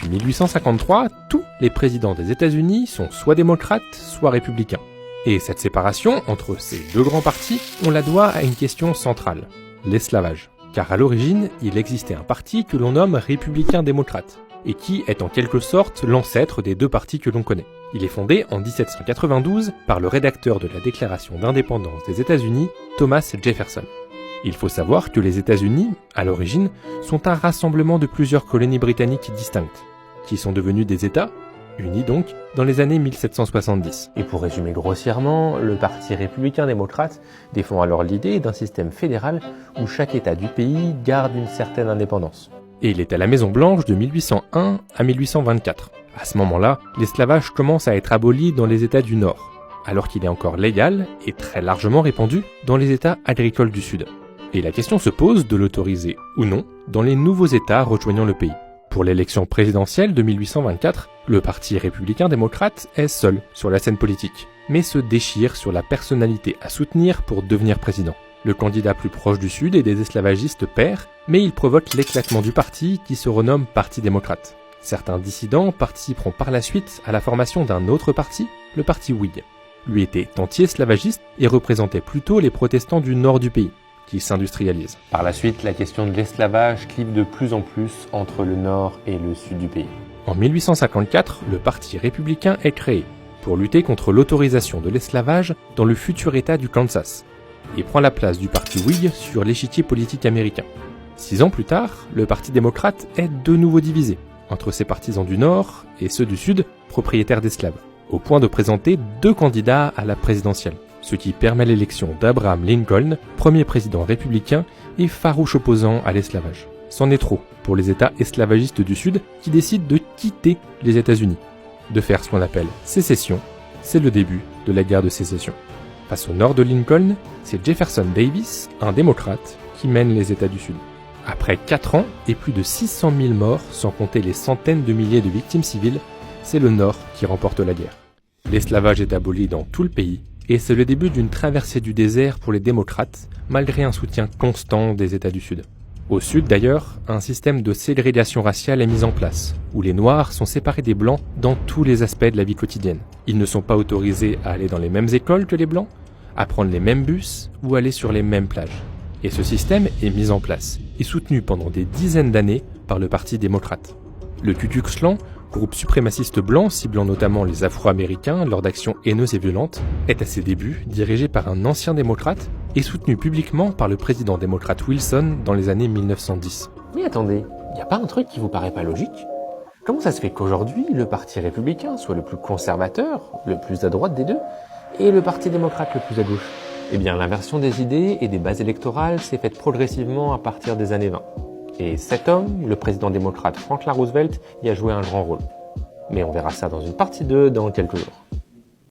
Depuis 1853, tous les présidents des États-Unis sont soit démocrates, soit républicains. Et cette séparation entre ces deux grands partis, on la doit à une question centrale, l'esclavage. Car à l'origine, il existait un parti que l'on nomme républicain-démocrate, et qui est en quelque sorte l'ancêtre des deux partis que l'on connaît. Il est fondé en 1792 par le rédacteur de la Déclaration d'indépendance des États-Unis, Thomas Jefferson. Il faut savoir que les États-Unis, à l'origine, sont un rassemblement de plusieurs colonies britanniques distinctes, qui sont devenues des États, unis donc, dans les années 1770. Et pour résumer grossièrement, le Parti républicain-démocrate défend alors l'idée d'un système fédéral où chaque État du pays garde une certaine indépendance. Et il est à la Maison-Blanche de 1801 à 1824. À ce moment-là, l'esclavage commence à être aboli dans les États du Nord, alors qu'il est encore légal et très largement répandu dans les États agricoles du Sud. Et la question se pose de l'autoriser ou non dans les nouveaux États rejoignant le pays. Pour l'élection présidentielle de 1824, le Parti républicain-démocrate est seul sur la scène politique, mais se déchire sur la personnalité à soutenir pour devenir président. Le candidat plus proche du Sud et des esclavagistes perd, mais il provoque l'éclatement du parti qui se renomme Parti démocrate. Certains dissidents participeront par la suite à la formation d'un autre parti, le Parti Whig. Lui était anti-esclavagiste et représentait plutôt les protestants du nord du pays, qui s'industrialisent. Par la suite, la question de l'esclavage clive de plus en plus entre le nord et le sud du pays. En 1854, le Parti républicain est créé pour lutter contre l'autorisation de l'esclavage dans le futur État du Kansas et prend la place du Parti Whig sur l'échiquier politique américain. 6 ans plus tard, le Parti démocrate est de nouveau divisé entre ses partisans du Nord et ceux du Sud, propriétaires d'esclaves, au point de présenter 2 candidats à la présidentielle, ce qui permet l'élection d'Abraham Lincoln, premier président républicain et farouche opposant à l'esclavage. C'en est trop pour les États esclavagistes du Sud qui décident de quitter les États-Unis. De faire ce qu'on appelle sécession, c'est le début de la guerre de sécession. Face au nord de Lincoln, c'est Jefferson Davis, un démocrate, qui mène les États du Sud. Après 4 ans et plus de 600 000 morts, sans compter les centaines de milliers de victimes civiles, c'est le Nord qui remporte la guerre. L'esclavage est aboli dans tout le pays, et c'est le début d'une traversée du désert pour les démocrates, malgré un soutien constant des États du Sud. Au Sud d'ailleurs, un système de ségrégation raciale est mis en place, où les Noirs sont séparés des Blancs dans tous les aspects de la vie quotidienne. Ils ne sont pas autorisés à aller dans les mêmes écoles que les Blancs, à prendre les mêmes bus ou aller sur les mêmes plages. Et ce système est mis en place et soutenu pendant des dizaines d'années par le Parti démocrate. Le Ku Klux Klan, groupe suprémaciste blanc ciblant notamment les Afro-Américains lors d'actions haineuses et violentes, est à ses débuts dirigé par un ancien démocrate et soutenu publiquement par le président démocrate Wilson dans les années 1910. Mais attendez, il n'y a pas un truc qui vous paraît pas logique ? Comment ça se fait qu'aujourd'hui, le Parti républicain soit le plus conservateur, le plus à droite des deux, et le Parti démocrate le plus à gauche ? Eh bien, l'inversion des idées et des bases électorales s'est faite progressivement à partir des années 20. Et cet homme, le président démocrate Franklin Roosevelt, y a joué un grand rôle. Mais on verra ça dans une partie 2 dans quelques jours.